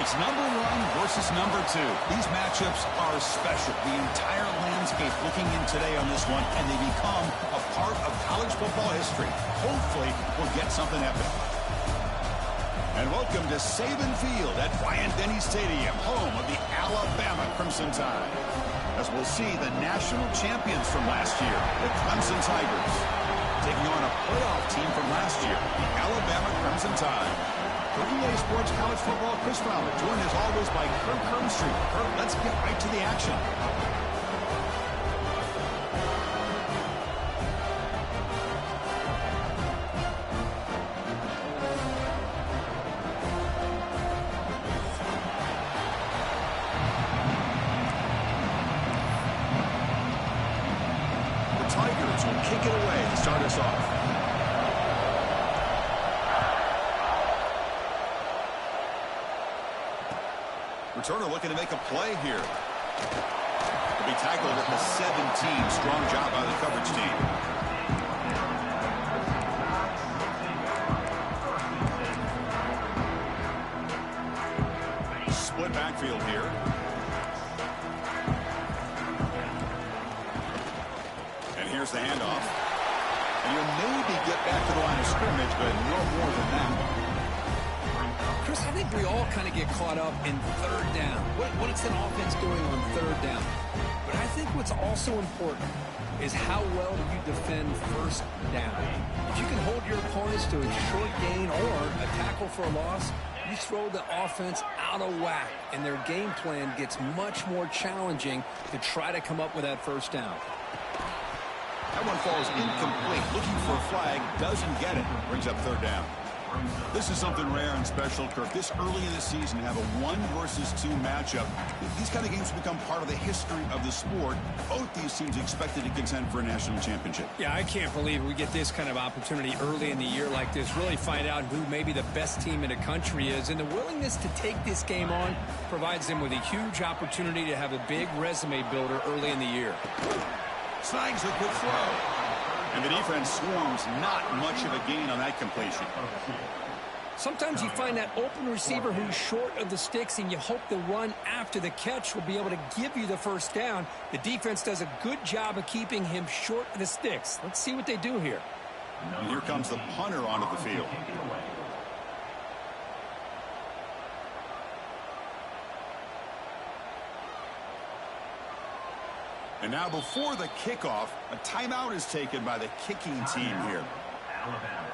It's number 1 versus number 2. These matchups are special. The entire landscape looking in today on this one, and they become a part of college football history. Hopefully, we'll get something epic. And welcome to Saban Field at Bryant-Denny Stadium, home of the Alabama Crimson Tide. As we'll see the national champions from last year, the Clemson Tigers, taking on a playoff team from last year, the Alabama Crimson Tide. For EA Sports College Football, Chris Fowler, joined as always by Kirk Hermstreet. Kirk, let's get right to the action. The Tigers will kick it away to start us off. Returner looking to make a play here. Will be tackled at the 17. Strong job by the coverage team. Split backfield here. And here's the handoff. And you'll maybe get back to the line of scrimmage, but no more than that. Chris, I think we all kind of get caught up in third down. What is an offense doing on third down? But I think what's also important is how well do you defend first down. If you can hold your opponents to a short gain or a tackle for a loss, you throw the offense out of whack, and their game plan gets much more challenging to try to come up with that first down. That one falls incomplete. Looking for a flag, doesn't get it. Brings up third down. This is something rare and special, Kirk. This early in the season, have a 1 versus 2 matchup. These kind of games become part of the history of the sport. Both these teams expected to contend for a national championship. Yeah, I can't believe we get this kind of opportunity early in the year like this. Really find out who maybe the best team in the country is. And the willingness to take this game on provides them with a huge opportunity to have a big resume builder early in the year. Snags a quick throw. And the defense swarms, not much of a gain on that completion. Sometimes you find that open receiver who's short of the sticks, and you hope the run after the catch will be able to give you the first down. The defense does a good job of keeping him short of the sticks. Let's see what they do here. And here comes the punter onto the field. And now before the kickoff, a timeout is taken by the kicking team here. Alabama.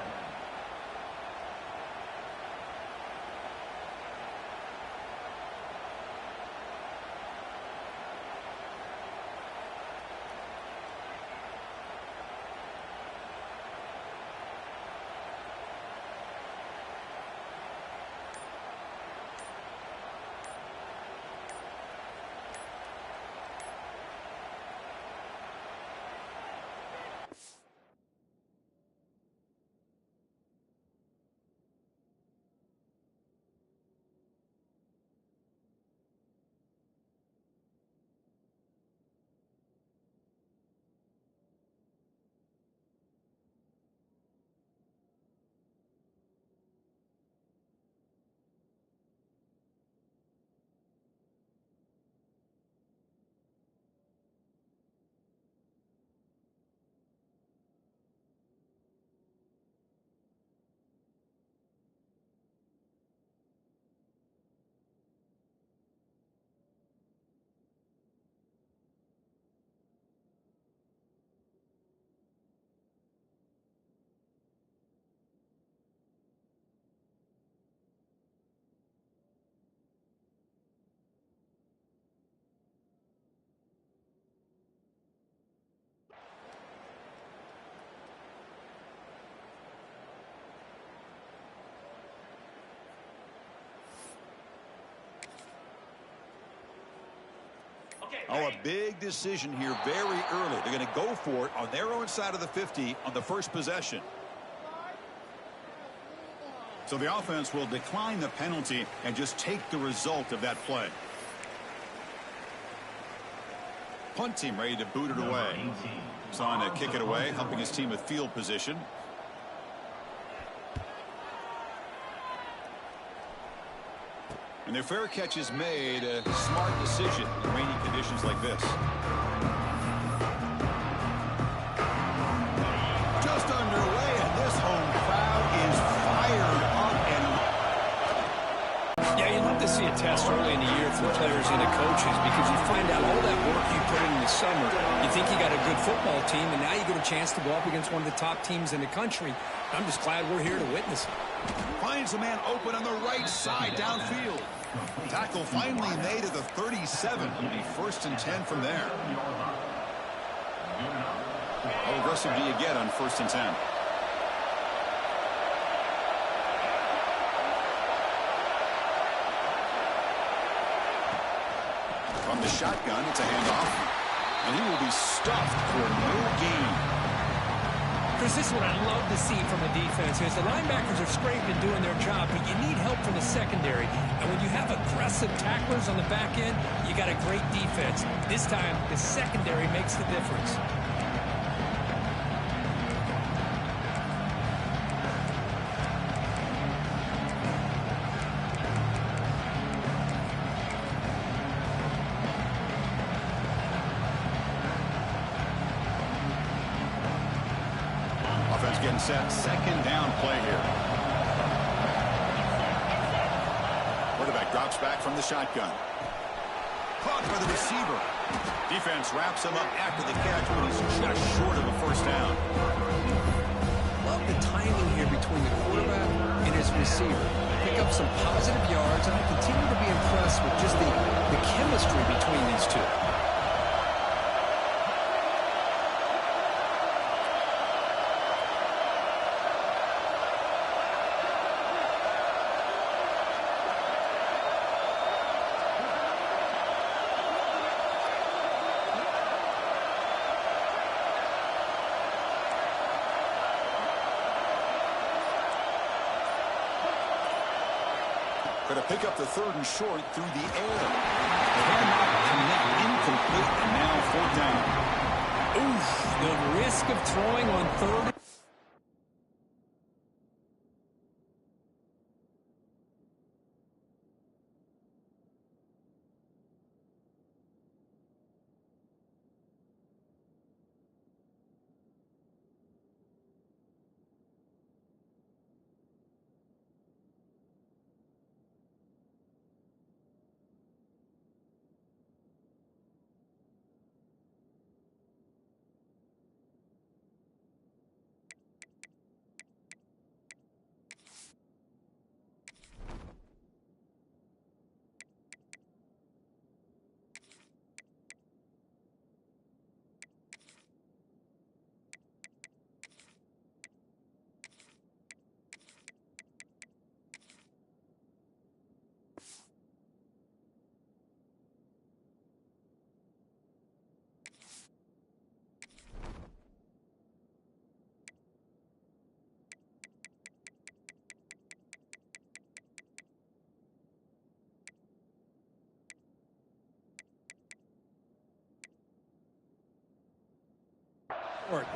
Oh, a big decision here very early. They're going to go for it on their own side of the 50 on the first possession. So the offense will decline the penalty and just take the result of that play. Punt team ready to boot it away. He's on to kick it away, helping his team with field position. And their fair catch is made, a smart decision in rainy conditions like this. Just underway, and this home crowd is fired up. And yeah, you love to see a test early in the year for players and the coaches because you find out all that work you put in the summer. You think you got a good football team, and now you get a chance to go up against one of the top teams in the country. I'm just glad we're here to witness it. Finds a man open on the right side downfield. Tackle finally made at the 37. It'll be 1st and 10 from there. How aggressive do you get on 1st and 10? From the shotgun, it's a handoff. And he will be stuffed for no gain. Chris, this is what I love to see from a defense is the linebackers are scraping and doing their job, but you need help from the secondary. And when you have aggressive tacklers on the back end, you got a great defense. This time, the secondary makes the difference. Getting set, 2nd down play here. Quarterback drops back from the shotgun. Caught by the receiver. Defense wraps him up after the catch, but he's just short of a 1st down. Love the timing here between the quarterback and his receiver. Pick up some positive yards, and I continue to be impressed with just the chemistry between these two. Going to pick up the 3rd and short through the air. The handoff connect incomplete, and now 4th down. Oof, the risk of throwing on 3rd.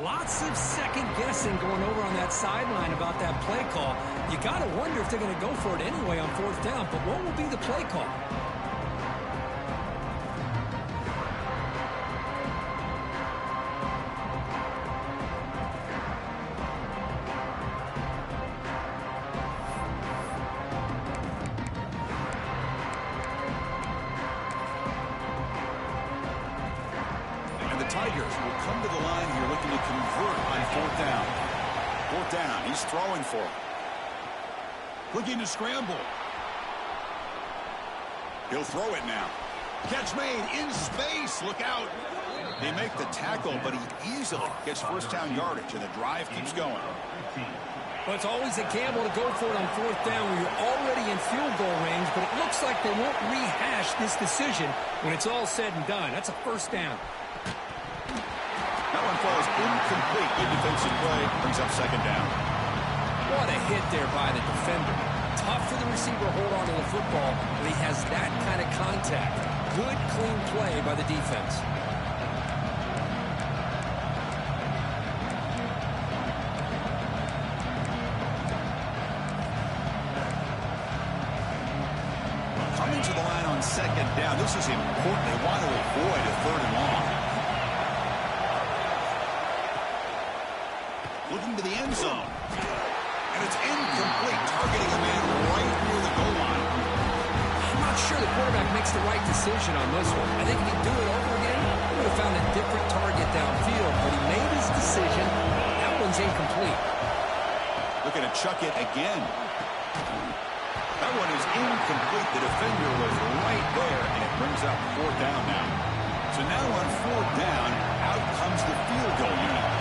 Lots of second guessing going over on that sideline about that play call. You got to wonder if they're going to go for it anyway on 4th down, but what will be the play call? Tigers will come to the line here looking to convert on 4th down. 4th down, he's throwing for it. Looking to scramble. He'll throw it now. Catch made in space. Look out. They make the tackle, but he easily gets 1st down yardage, and the drive keeps going. Well, it's always a gamble to go for it on 4th down when you're already in field goal range, but it looks like they won't rehash this decision when it's all said and done. That's a 1st down. That one falls incomplete. Good defensive play. Brings up 2nd down. What a hit there by the defender. Tough for the receiver to hold on to the football, but he has that kind of contact. Good, clean play by the defense. head down. This is important. They want to avoid a 3rd and long. Looking to the end zone. And it's incomplete, targeting a man right near the goal line. I'm not sure the quarterback makes the right decision on this one. I think if he'd do it over again, he would have found a different target downfield, but he made his decision. That one's incomplete. Looking to chuck it again. That one is incomplete. The defender was right there, and it brings up 4th down now. So now on 4th down, out comes the field goal unit.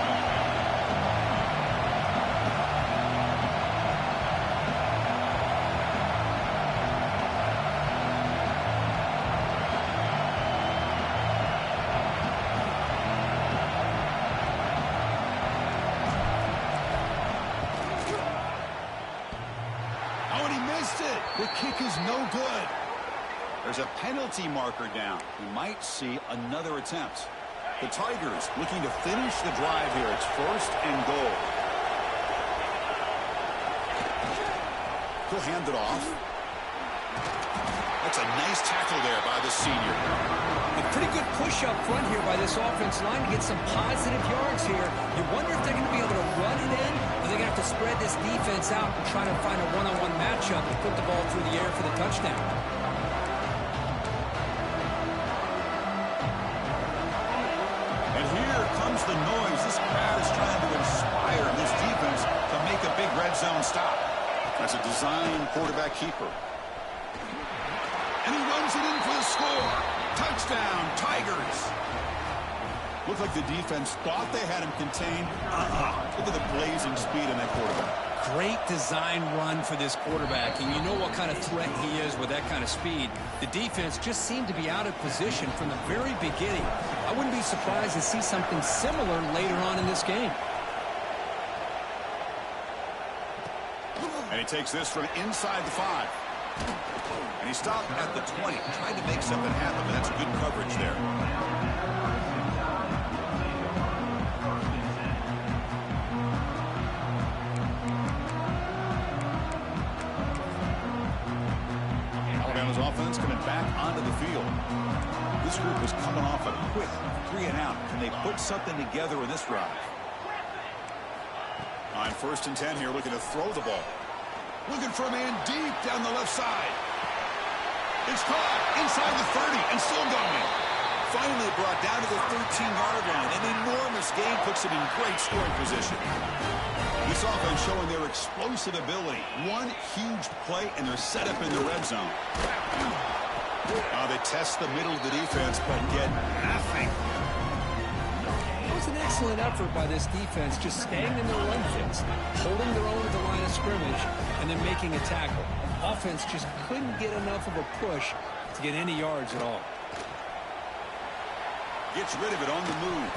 The kick is no good. There's a penalty marker down. We might see another attempt. The Tigers looking to finish the drive here. It's 1st and goal. He'll hand it off. That's a nice tackle there by the senior. A pretty good push up front here by this offense line to get some positive yards here. You wonder if they're going to be able to run it in, or they're going to have to spread this defense out and try to find a one-on-one matchup and put the ball through the air for the touchdown. And here comes the noise. This crowd is trying to inspire this defense to make a big red zone stop. That's a design quarterback keeper. And he runs it in for the score. Touchdown, Tigers. Looked like the defense thought they had him contained. Look at the blazing speed in that quarterback. Great design run for this quarterback, and you know what kind of threat he is with that kind of speed. The defense just seemed to be out of position from the very beginning. I wouldn't be surprised to see something similar later on in this game. And he takes this from inside the 5. And he stopped at the 20, trying to make something happen, but that's good coverage there. Alabama's offense coming back onto the field. This group is coming off a quick 3 and out. Can they put something together in this drive? On 1st and 10 here, looking to throw the ball. Looking for a man deep down the left side. It's caught inside the 30 and still going. Finally brought down to the 13-yard line. An enormous gain puts him in great scoring position. This offense showing their explosive ability. One huge play and they're set up in the red zone. Now they test the middle of the defense but get nothing. It was an excellent effort by this defense, just staying in their run fits, holding their own at the line of scrimmage, and then making a tackle. Offense just couldn't get enough of a push to get any yards at all. Gets rid of it on the move.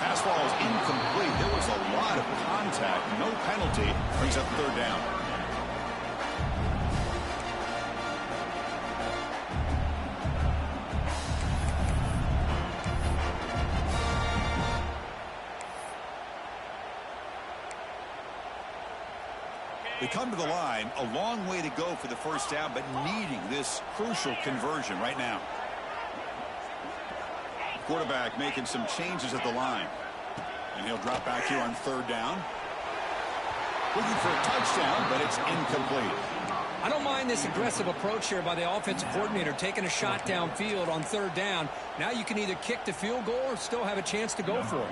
Pass ball is incomplete. There was a lot of contact. No penalty. Brings up 3rd down. They come to the line, a long way to go for the 1st down, but needing this crucial conversion right now. Quarterback making some changes at the line. And he'll drop back here on 3rd down. Looking for a touchdown, but it's incomplete. I don't mind this aggressive approach here by the offensive coordinator, taking a shot downfield on 3rd down. Now you can either kick the field goal or still have a chance to go for it.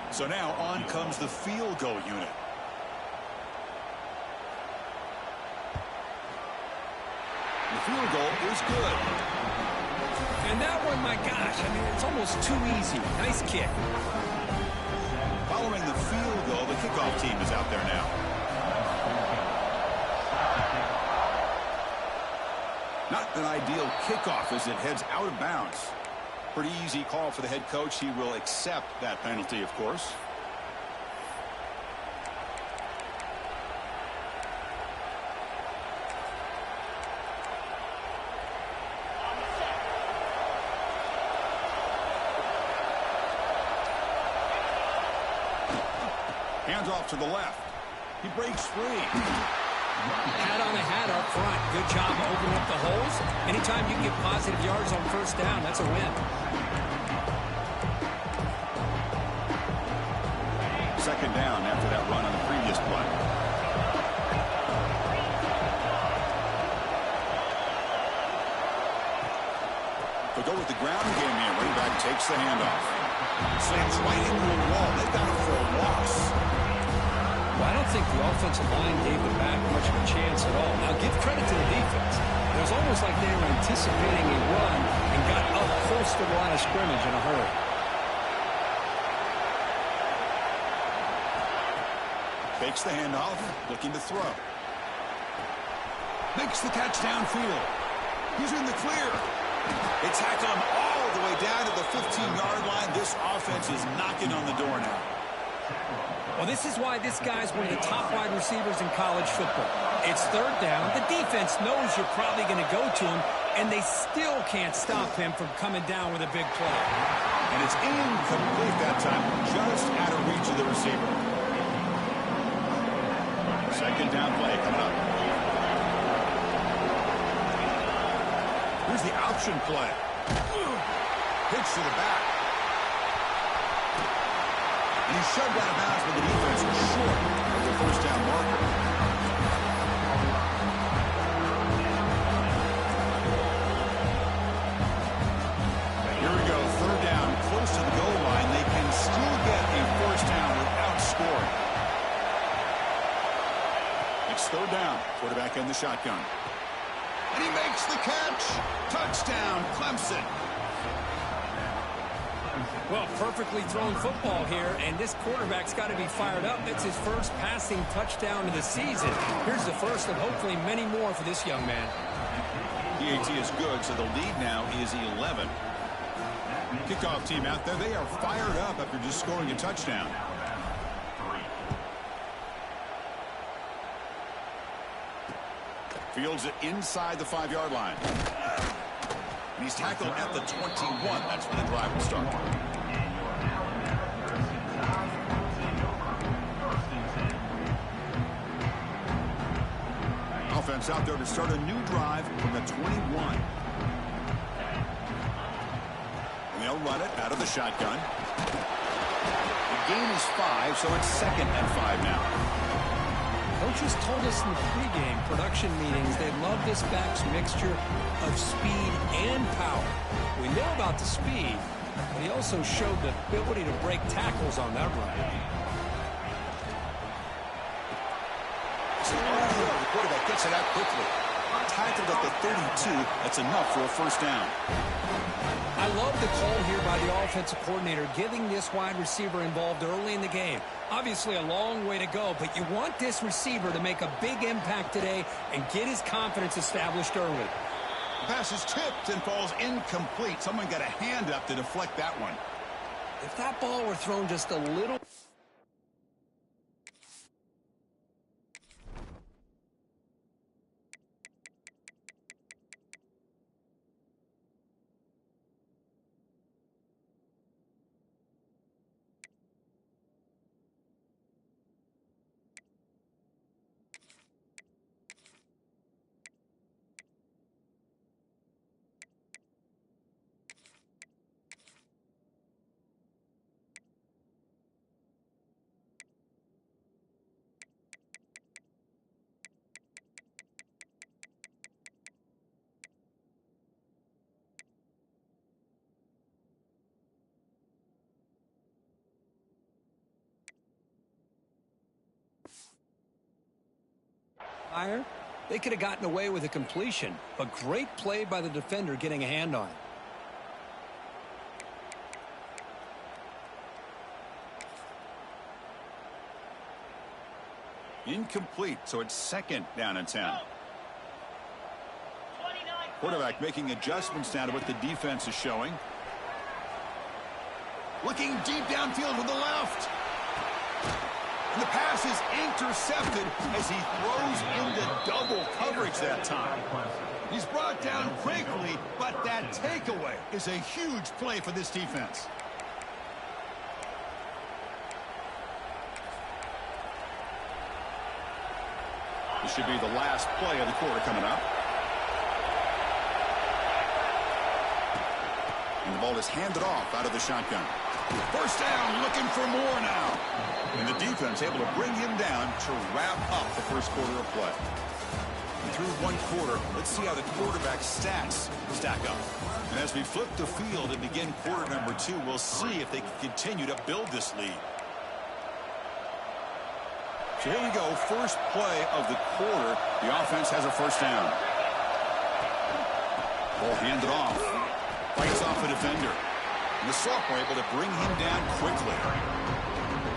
So now on comes the field goal unit. The field goal is good. And that one, my gosh, I mean, it's almost too easy. Nice kick. Following the field goal, the kickoff team is out there now. Not an ideal kickoff as it heads out of bounds. Pretty easy call for the head coach. He will accept that penalty, of course. Hands off to the left. He breaks free. Hat on the hat up front. Good job of opening up the holes. Anytime you can get positive yards on first down, that's a win. Second down after that run on the previous play. They'll go with the ground game here. Running back takes the handoff. Slams right into a wall. They've got it for a loss. Well, I don't think the offensive line gave the back much of a chance at all. Now, give credit to the defense. It was almost like they were anticipating a run and got up close to the line of scrimmage in a hurry. Fakes the handoff, looking to throw. Makes the catch downfield. He's in the clear. They tackle him all the way down to the 15-yard line. This offense is knocking on the door now. Well, this is why this guy's one of the top wide receivers in college football. It's third down. The defense knows you're probably going to go to him, and they still can't stop him from coming down with a big play. And it's incomplete that time, just out of reach of the receiver. Second down play coming up. Here's the option play. Pitch to the back. And he's shoved out of bounds, but the defense is short of the first down marker. Here we go, third down, close to the goal line. They can still get a first down without scoring. It's third down, quarterback in the shotgun. And he makes the catch. Touchdown, Clemson. Well, perfectly thrown football here, and this quarterback's got to be fired up. It's his first passing touchdown of the season. Here's the first of hopefully many more for this young man. PAT is good, so the lead now is 11. Kickoff team out there, they are fired up after just scoring a touchdown. Fields it inside the 5-yard line. And he's tackled at the 21. That's when the drive will start. Offense out there to start a new drive from the 21. And they'll run it out of the shotgun. The gain is 5, so it's second and 5 now. Coaches told us in the pregame production meetings they love this back's mixture of speed and power. We know about the speed, but he also showed the ability to break tackles on that run. The quarterback gets it out quickly. Tackled at the 32. That's enough for a first down. I love the call here by the offensive coordinator, getting this wide receiver involved early in the game. Obviously a long way to go, but you want this receiver to make a big impact today and get his confidence established early. The pass is tipped and falls incomplete. Someone got a hand up to deflect that one. If that ball were thrown just a little... They could have gotten away with a completion, but great play by the defender getting a hand on it. Incomplete, so it's second down and 10. Quarterback making adjustments now to what the defense is showing. Looking deep downfield with the left. And the pass is intercepted as he throws into double coverage that time. He's brought down quickly, but that takeaway is a huge play for this defense. This should be the last play of the quarter coming up. And the ball is handed off out of the shotgun. First down, looking for more now. And the defense able to bring him down to wrap up the first quarter of play. And through one quarter, let's see how the quarterback's stats stack up. And as we flip the field and begin quarter number 2, we'll see if they can continue to build this lead. So here we go, first play of the quarter. The offense has a first down. Ball handed off. Fights off a defender. And the sophomore able to bring him down quickly.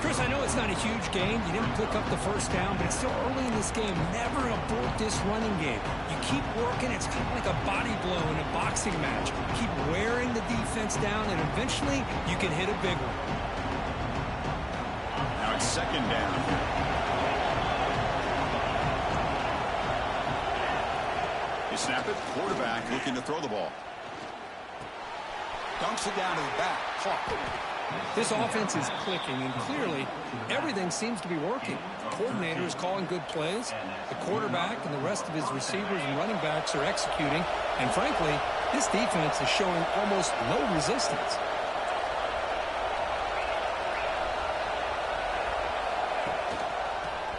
Chris, I know it's not a huge gain. You didn't pick up the first down, but it's still early in this game. Never abort this running game. You keep working. It's kind of like a body blow in a boxing match. Keep wearing the defense down, and eventually you can hit a big one. Now it's second down. You snap it. Quarterback looking to throw the ball. Dunks it down to the back. Caught. This offense is clicking, and clearly everything seems to be working. The coordinator is calling good plays. The quarterback and the rest of his receivers and running backs are executing. And frankly, this defense is showing almost no resistance.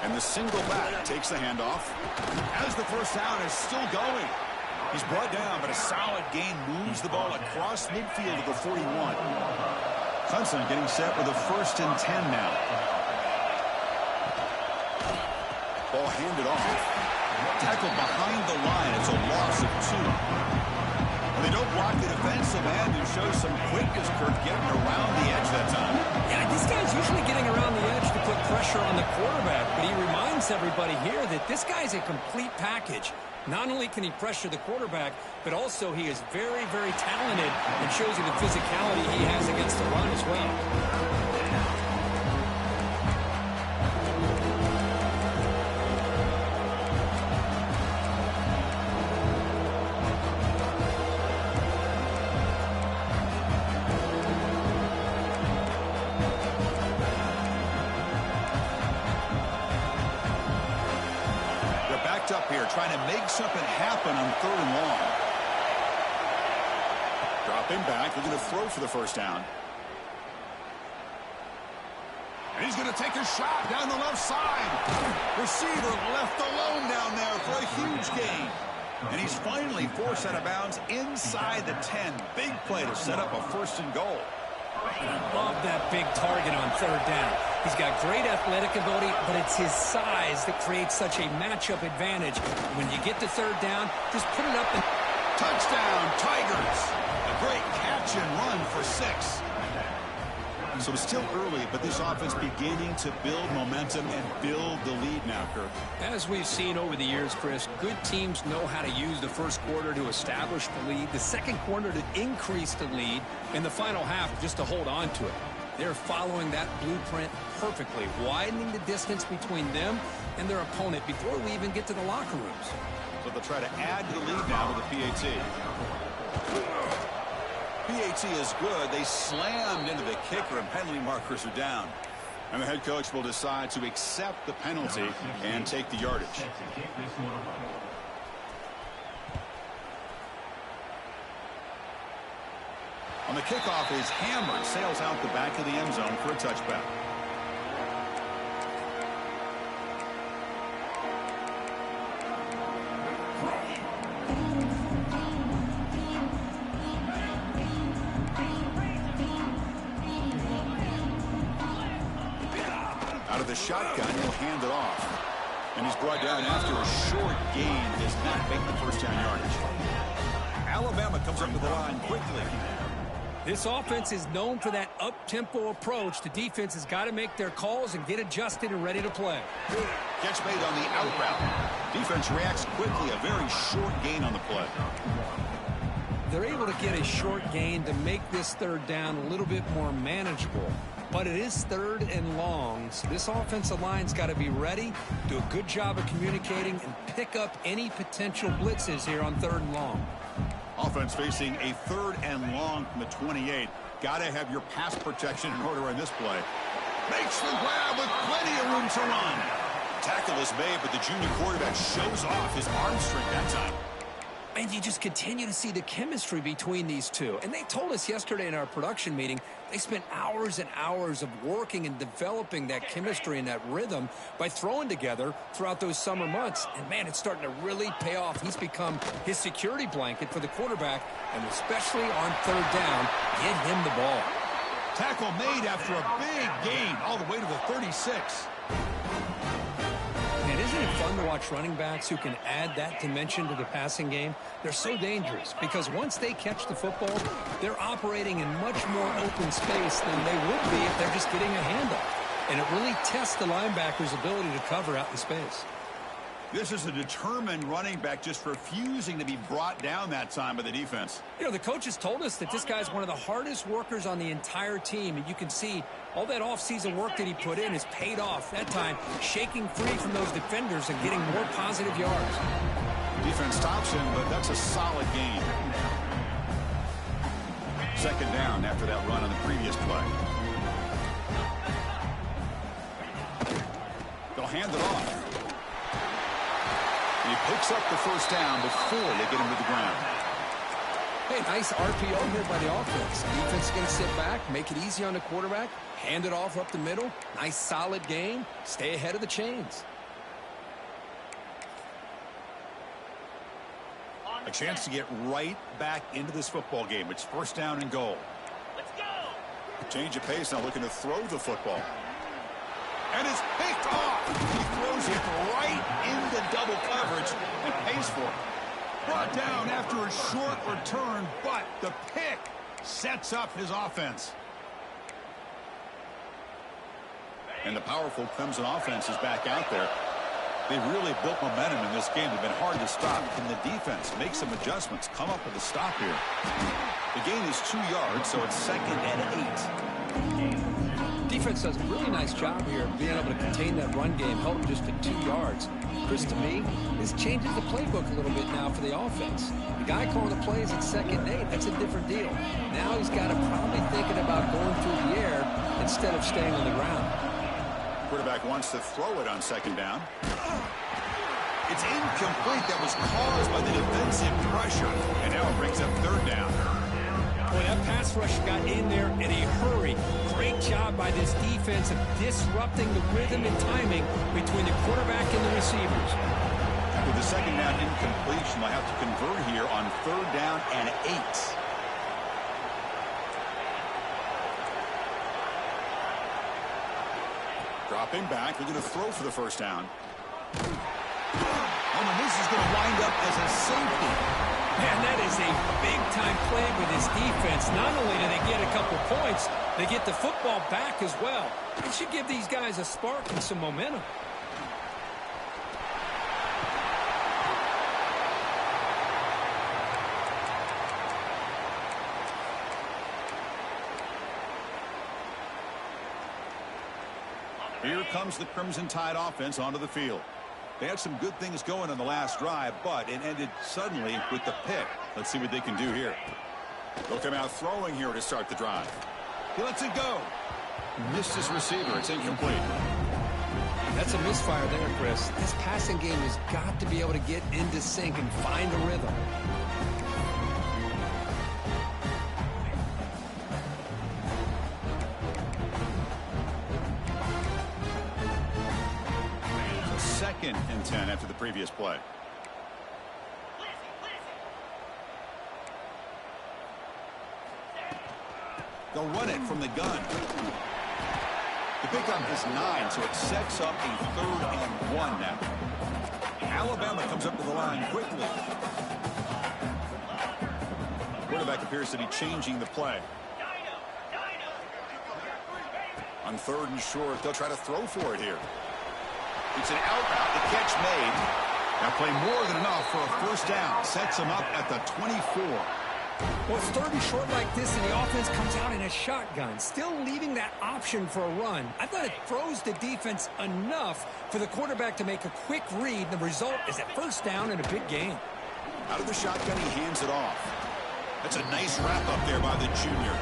And the single back takes the handoff. As the first down is still going. He's brought down, but a solid gain moves the ball across midfield to the 41. Clemson getting set with a 1st and 10 now. Ball handed off. Tackled behind the line. It's a loss of 2. And they don't block the defensive end and show some quickness, Kirk, getting around the edge that time. Yeah, this guy's usually getting around the edge to put pressure on the quarterback, but he reminds everybody here that this guy's a complete package. Not only can he pressure the quarterback, but also he is very, very talented and shows you the physicality he has against the run as well. Up here trying to make something happen on 3rd and long. Drop him back. They're going to throw for the first down. And he's going to take a shot down the left side. Receiver left alone down there for a huge gain. And he's finally forced out of bounds inside the 10. Big play to set up a 1st and goal. I love that big target on 3rd down. He's got great athletic ability, but it's his size that creates such a matchup advantage. When you get to 3rd down, just put it up and... Touchdown, Tigers! A great catch and run for 6. So it's still early, but this offense beginning to build momentum and build the lead now, Kirk. As we've seen over the years, Chris, good teams know how to use the first quarter to establish the lead, the second quarter to increase the lead, and the final half just to hold on to it. They're following that blueprint perfectly, widening the distance between them and their opponent before we even get to the locker rooms. So they'll try to add to the lead now with the PAT. PAT is good. They slammed into the kicker, and penalty markers are down. And the head coach will decide to accept the penalty and take the yardage. On the kickoff is hammered, sails out the back of the end zone for a touchback. Out of the shotgun, he'll hand it off. And he's brought down after a short gain. Does not make the first down yardage. Alabama comes up to the line quickly. This offense is known for that up-tempo approach. The defense has got to make their calls and get adjusted and ready to play. Catch made on the out route. Defense reacts quickly. A very short gain on the play. They're able to get a short gain to make this 3rd down a little bit more manageable. But it is 3rd and long, so this offensive line's got to be ready, do a good job of communicating, and pick up any potential blitzes here on 3rd and long. Offense facing a 3rd and long from the 28. Got to have your pass protection in order in this play. Makes the grab with plenty of room to run. tackle is made, but the junior quarterback shows off his arm strength that time. And you just continue to see the chemistry between these two. And they told us yesterday in our production meeting, they spent hours and hours of working and developing that chemistry and that rhythm by throwing together throughout those summer months. And, man, it's starting to really pay off. He's become his security blanket for the quarterback, and especially on third down, get him the ball. Tackle made after a big gain all the way to the 36. And isn't it fun to watch running backs who can add that dimension to the passing game? They're so dangerous because once they catch the football, they're operating in much more open space than they would be if they're just getting a handoff. And it really tests the linebacker's ability to cover out in space. This is a determined running back just refusing to be brought down that time by the defense. You know, the coaches told us that this guy's one of the hardest workers on the entire team, and you can see all that offseason work that he put in has paid off. That time, shaking free from those defenders and getting more positive yards. Defense stops him, but that's a solid gain. Second down after that run on the previous play. They'll hand it off. He picks up the first down before they get him to the ground. Hey, nice RPO here by the offense. Defense is going to sit back, make it easy on the quarterback, hand it off up the middle. Nice solid gain. Stay ahead of the chains. A chance to get right back into this football game. It's first down and goal. Let's go. Change of pace, now looking to throw the football. And it's picked off. He throws it right into double coverage and pays for it. Brought down after a short return, but the pick sets up his offense. And the powerful Clemson offense is back out there. They really built momentum in this game. They've been hard to stop. Can the defense make some adjustments, come up with a stop here? The gain is 2 yards, so it's 2nd and 8. Defense does a really nice job here of being able to contain that run game, held him just to 2 yards. Chris, to me, this changes the playbook a little bit now for the offense. The guy calling the plays at 2nd and 8, that's a different deal. Now he's got to probably thinking about going through the air instead of staying on the ground. Quarterback wants to throw it on 2nd down. It's incomplete. That was caused by the defensive pressure. And now it brings up 3rd down. Boy, that pass rush got in there in a hurry. Great job by this defense of disrupting the rhythm and timing between the quarterback and the receivers. After the 2nd down incompletion, they'll have to convert here on 3rd down and 8. Dropping back, they're going to throw for the first down. And this is going to wind up as a safety. Man, that is a big-time play with this defense. Not only do they get a couple points, they get the football back as well. It should give these guys a spark and some momentum. Here comes the Crimson Tide offense onto the field. They had some good things going on the last drive, but it ended suddenly with the pick. Let's see what they can do here. They'll come out throwing here to start the drive. He lets it go. Missed his receiver. It's incomplete. That's a misfire there, Chris. This passing game has got to be able to get into sync and find a rhythm. Second and 10 after the previous play. They'll run it from the gun. The pickup is 9, so it sets up a 3rd and 1 now. Alabama comes up to the line quickly. Quarterback appears to be changing the play. On 3rd and short, they'll try to throw for it here. It's an out route, the catch made. Now play more than enough for a first down. Sets him up at the 24. Well, it's 3rd and short like this, and the offense comes out in a shotgun, still leaving that option for a run. I thought it throws the defense enough for the quarterback to make a quick read. The result is a first down and a big gain. Out of the shotgun, he hands it off. That's a nice wrap up there by the junior.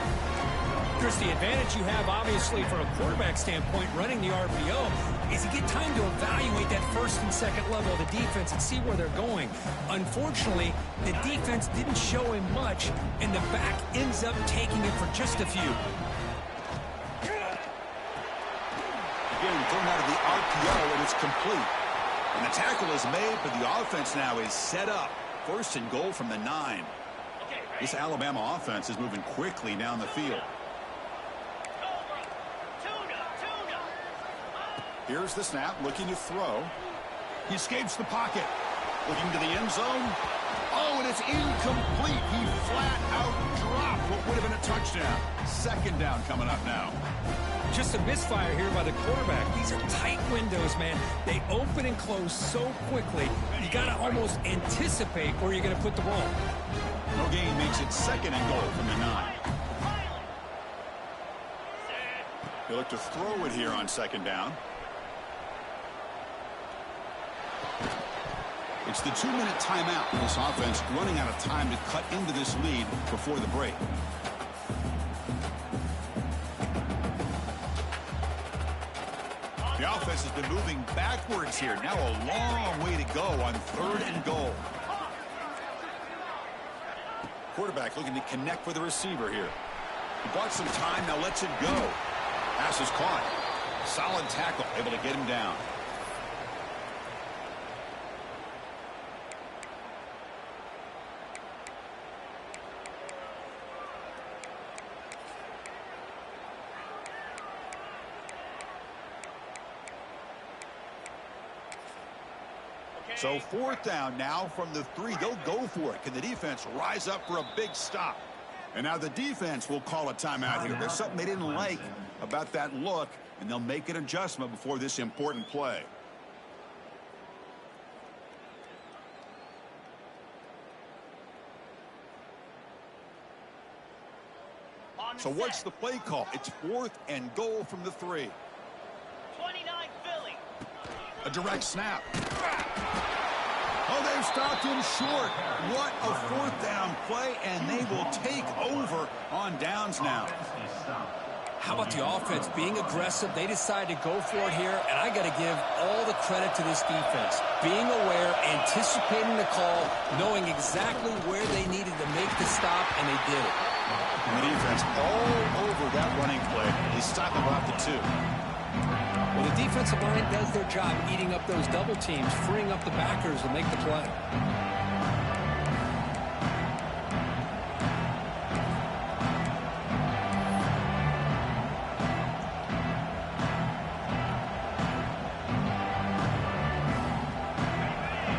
Chris, the advantage you have, obviously, from a quarterback standpoint, running the RPO, is you get time to evaluate that first and second level of the defense and see where they're going. Unfortunately, the defense didn't show him much, and the back ends up taking it for just a few. Again, thrown out of the RPO, and it's complete. And the tackle is made, but the offense now is set up. First and goal from the 9. This Alabama offense is moving quickly down the field. Here's the snap, looking to throw. He escapes the pocket. Looking to the end zone. Oh, and it's incomplete. He flat out dropped what would have been a touchdown. Second down coming up now. Just a misfire here by the quarterback. These are tight windows, man. They open and close so quickly. You got to almost anticipate where you're going to put the ball. No gain makes it second and goal from the 9. They look to throw it here on second down. It's the 2-minute timeout. This offense running out of time to cut into this lead before the break. The offense has been moving backwards here. Now a long way to go on third and goal. Quarterback looking to connect with the receiver here. He bought some time, now lets it go. Pass is caught. Solid tackle, able to get him down. So fourth down now from the 3. They'll go for it. Can the defense rise up for a big stop? And now the defense will call a timeout here. There's something they didn't like about that look, and they'll make an adjustment before this important play. So what's the play call? It's fourth and goal from the 3. 29 Philly. A direct snap. Oh, they've stopped him short. What a fourth down play, and they will take over on downs now. How about the offense being aggressive? They decide to go for it here, and I got to give all the credit to this defense. Being aware, anticipating the call, knowing exactly where they needed to make the stop, and they did it. And the defense all over that running play. They stop him about the 2. Well, the defensive line does their job eating up those double teams, freeing up the backers to make the play.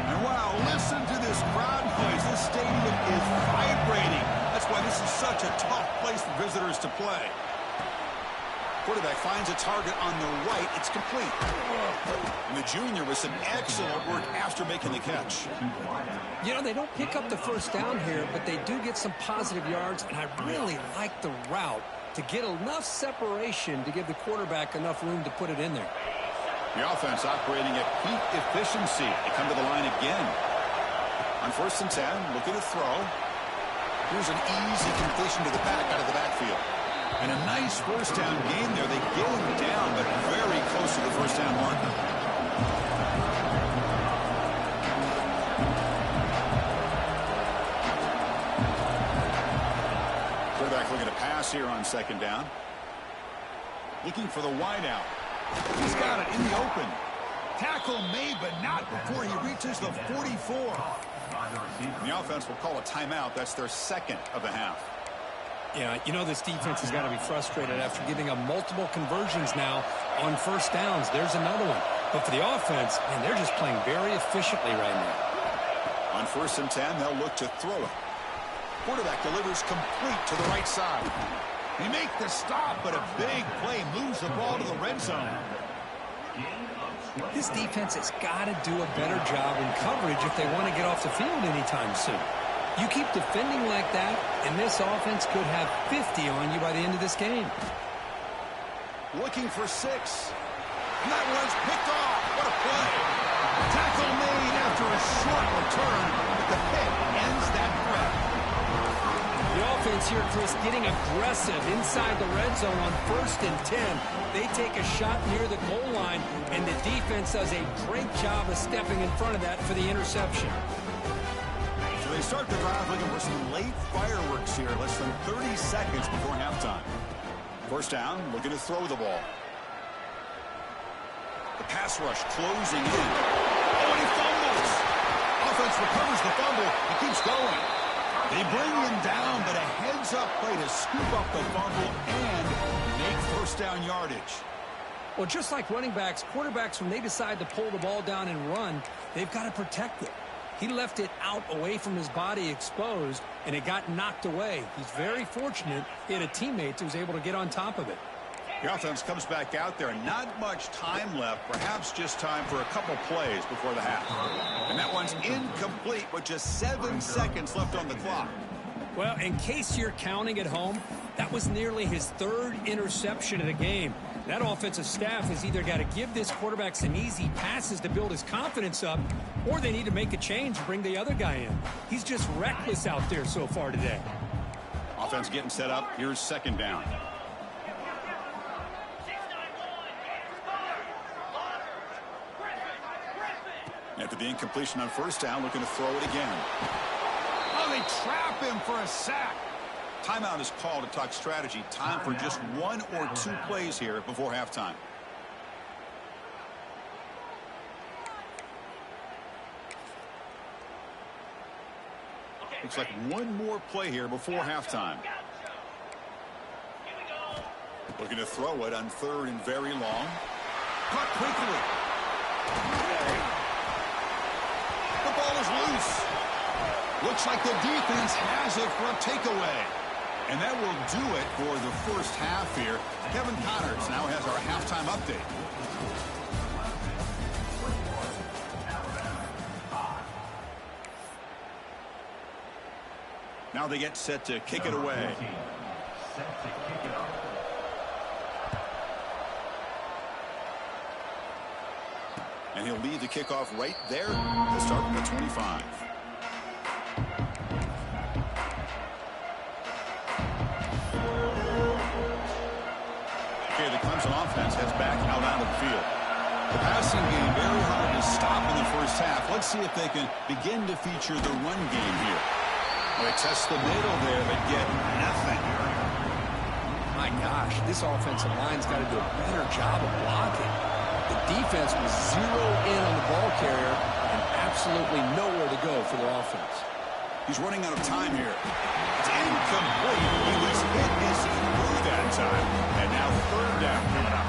And wow, listen to this crowd noise. This stadium is vibrating. That's why this is such a tough place for visitors to play. Quarterback finds a target on the right. It's complete. And the junior with some excellent work after making the catch. You know, they don't pick up the first down here, but they do get some positive yards, and I really like the route to get enough separation to give the quarterback enough room to put it in there. The offense operating at peak efficiency. They come to the line again. On first and 10, looking to throw. Here's an easy completion to the back out of the backfield. And a nice first down game there. They get him down, but very close to the first down marker. Quarterback looking to pass here on second down. Looking for the wideout. He's got it in the open. Tackle made, but not before he reaches the 44. The offense will call a timeout. That's their second of the half. Yeah, you know this defense has got to be frustrated after giving up multiple conversions now on first downs. There's another one. But for the offense, man, they're just playing very efficiently right now. On first and 10, they'll look to throw it. Quarterback delivers complete to the right side. They make the stop, but a big play moves the ball to the red zone. This defense has got to do a better job in coverage if they want to get off the field anytime soon. You keep defending like that, and this offense could have 50 on you by the end of this game. Looking for 6. And that one's picked off. What a play. Tackle made after a short return, but the hit ends that threat. The offense here, Chris, getting aggressive inside the red zone on 1st and 10. They take a shot near the goal line, and the defense does a great job of stepping in front of that for the interception. So they start the drive looking for some late fireworks here, less than 30 seconds before halftime. First down, looking to throw the ball. The pass rush closing in. Oh, and he fumbles. Offense recovers the fumble and keeps going. They bring him down, but a heads-up play to scoop up the fumble and make first down yardage. Well, just like running backs, quarterbacks, when they decide to pull the ball down and run, they've got to protect it. He left it out away from his body exposed, and it got knocked away. He's very fortunate he had a teammate who was able to get on top of it. The offense comes back out there. Not much time left. Perhaps just time for a couple plays before the half. And that one's incomplete with just 7 seconds left on the clock. Well, in case you're counting at home, that was nearly his 3rd interception of the game. That offensive staff has either got to give this quarterback some easy passes to build his confidence up, or they need to make a change and bring the other guy in. He's just reckless out there so far today. Offense getting set up. Here's second down. After the incompletion on first down, looking to throw it again. Oh, they trap him for a sack. Timeout is called to talk strategy. Time for just 1 or 2 plays here before halftime. Looks like 1 more play here before halftime. Looking to throw it on 3rd and very long. Caught quickly. The ball is loose. Looks like the defense has it for a takeaway. And that will do it for the first half here. Kevin Connors now has our halftime update. Now they get set to kick it away. And he'll lead the kickoff right there to start at the 25. Okay, the Clemson offense heads back out on the field. The passing game very hard to stop in the first half. Let's see if they can begin to feature the run game here. Well, they test the middle there, but get nothing. My gosh, this offensive line's got to do a better job of blocking. The defense was zeroed in on the ball carrier and absolutely nowhere to go for the offense. He's running out of time here. It's incomplete. He was hit his through that time. And now 3rd down coming up.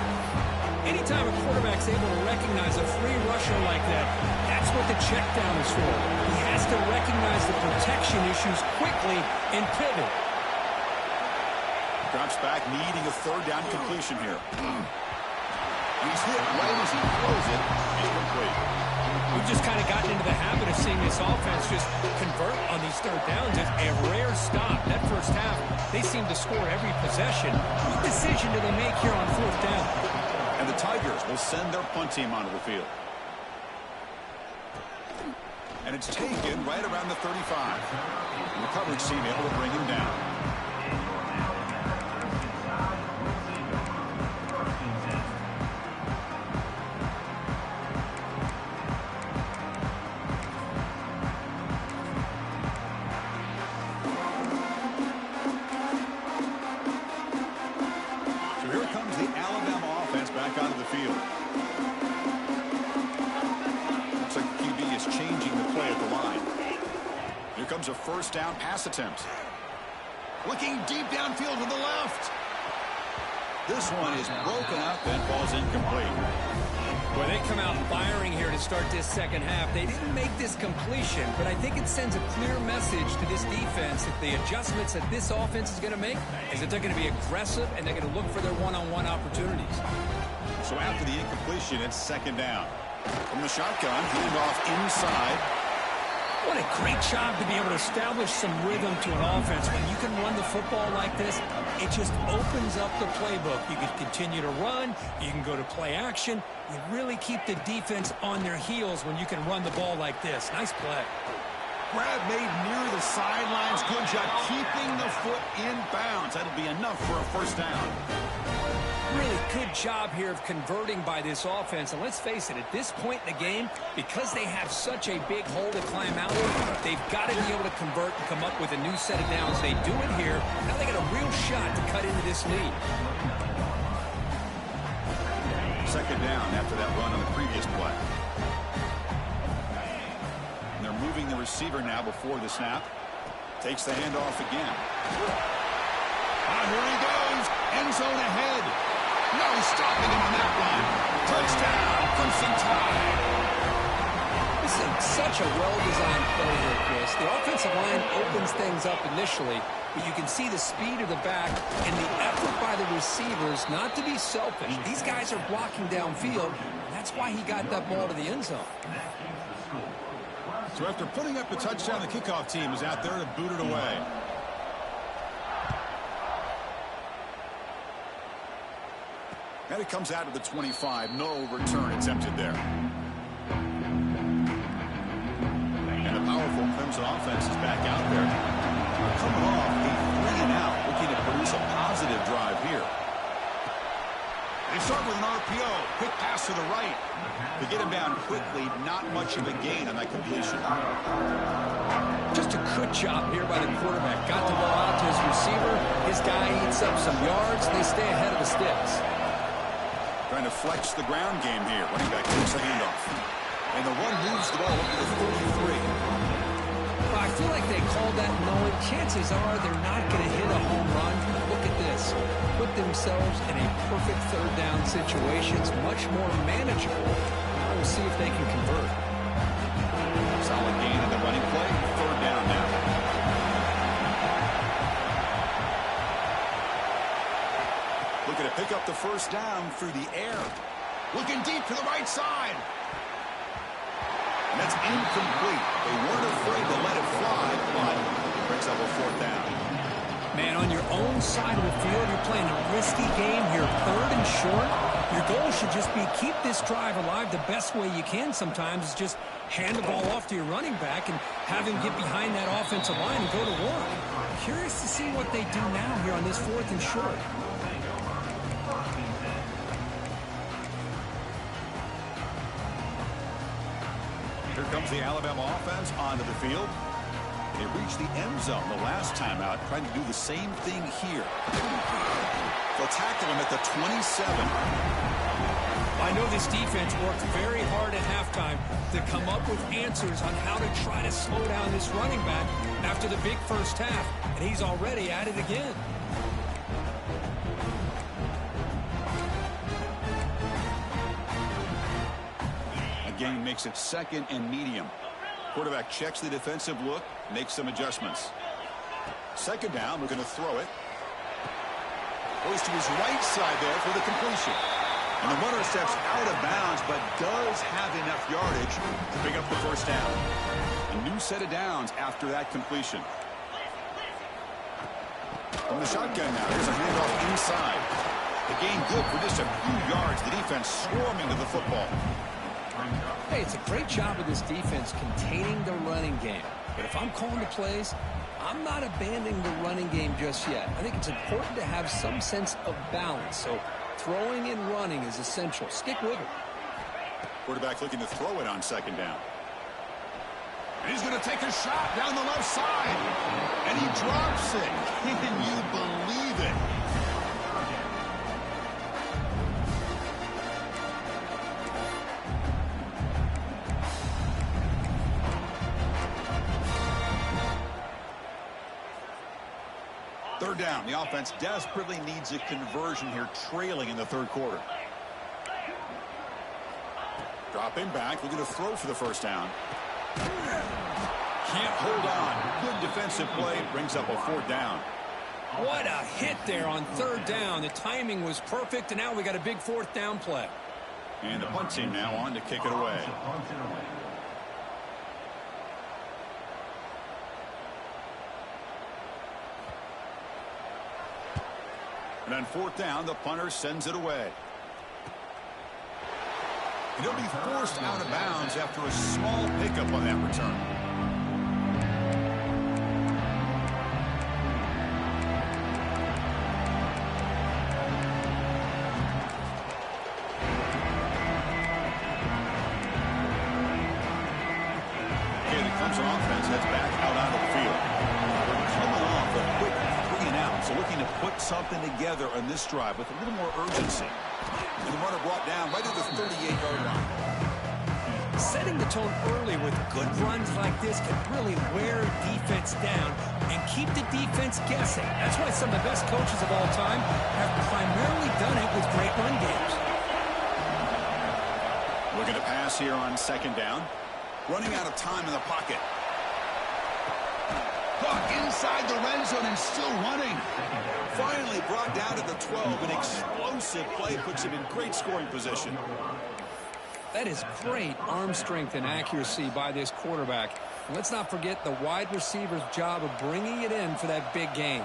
Anytime a quarterback's able to recognize a free rusher like that, that's what the check down is for. He has to recognize the protection issues quickly and pivot. Drops back, needing a 3rd down completion here. He's hit right as he throws it. Incomplete. We've just kind of gotten into the habit of seeing this offense just convert on these 3rd downs. It's a rare stop. That first half, they seem to score every possession. What decision do they make here on 4th down? And the Tigers will send their punt team onto the field. And it's taken right around the 35. And the coverage team able to bring him down. Comes a first down pass attempt. Looking deep downfield to the left. This one is broken up and falls incomplete. Well, they come out firing here to start this second half. They didn't make this completion, but I think it sends a clear message to this defense that the adjustments that this offense is going to make is that they're going to be aggressive and they're going to look for their one-on-one opportunities. So after the incompletion, it's 2nd down. From the shotgun, handoff inside. What a great job to be able to establish some rhythm to an offense. When you can run the football like this, it just opens up the playbook. You can continue to run. You can go to play action. You really keep the defense on their heels when you can run the ball like this. Nice play. grab made near the sidelines. Good job keeping the foot in bounds. That'll be enough for a first down. Really good job here of converting by this offense. And let's face it, at this point in the game, because they have such a big hole to climb out of, they've got to be able to convert and come up with a new set of downs. They do it here. Now they got a real shot to cut into this lead. Second down after that run on the previous play. And they're moving the receiver now before the snap. Takes the handoff again. Here he goes. End zone ahead. No stopping him on that one. Touchdown, Clemson Tide. This is such a well-designed play here, Chris. The offensive line opens things up initially, but you can see the speed of the back and the effort by the receivers not to be selfish. These guys are blocking downfield, and that's why he got that ball to the end zone. So after putting up the touchdown, the kickoff team is out there to boot it away. And it comes out of the 25. No return attempted there. And the powerful Clemson offense is back out there. They're coming off a 3-and-out, looking to produce a positive drive here. They start with an RPO. Quick pass to the right. They get him down quickly. Not much of a gain on that completion. Just a good job here by the quarterback. Got the ball out to his receiver. His guy eats up some yards. They stay ahead of the sticks. Trying to flex the ground game here. Running back takes the handoff. And the one moves the ball up to the 33. Well, I feel like they called that knowing chances are they're not going to hit a home run. Look at this. Put themselves in a perfect third down situation. It's much more manageable. Now we'll see if they can convert. Solid gain in the running play. Third down now. Looking to pick up the first down through the air. Looking deep to the right side. And that's incomplete. They weren't afraid to let it fly, but it brings up a fourth down. Man, on your own side of the field, you're playing a risky game here. Third and short. Your goal should just be keep this drive alive the best way you can sometimes is just hand the ball off to your running back and have him get behind that offensive line and go to work. Curious to see what they do now here on this fourth and short. Here comes the Alabama offense onto the field. They reached the end zone the last time out, trying to do the same thing here. They'll tackle him at the 27. I know this defense worked very hard at halftime to come up with answers on how to try to slow down this running back after the big first half, and he's already at it again. Gain makes it second and medium. Quarterback checks the defensive look, makes some adjustments. Second down, we're going to throw it. Goes to his right side there for the completion. And the runner steps out of bounds, but does have enough yardage to pick up the first down. A new set of downs after that completion. From the shotgun now, here's a handoff inside. The gain good for just a few yards. The defense swarming to the football. Hey, it's a great job of this defense containing the running game. But if I'm calling the plays, I'm not abandoning the running game just yet. I think it's important to have some sense of balance. So throwing and running is essential. Stick with it. Quarterback looking to throw it on second down. And he's going to take a shot down the left side. And he drops it. Can you believe it? Third down. The offense desperately needs a conversion here, trailing in the third quarter. Dropping back, looking to throw for the first down. Can't hold on. Good defensive play, brings up a fourth down. What a hit there on third down. The timing was perfect, and now we got a big fourth down play. And the punt team now on to kick it away. And on fourth down, the punter sends it away. And he'll be forced out of bounds after a small pickup on that return. to put something together on this drive with a little more urgency. And the runner brought down right at the 38-yard line. Setting the tone early with good runs like this can really wear defense down and keep the defense guessing. That's why some of the best coaches of all time have primarily done it with great run games. Looking to pass here on second down. Running out of time in the pocket. Buck inside the red zone and still running. Finally brought down to the 12. An explosive play puts him in great scoring position. That is great arm strength and accuracy by this quarterback. Let's not forget the wide receiver's job of bringing it in for that big game.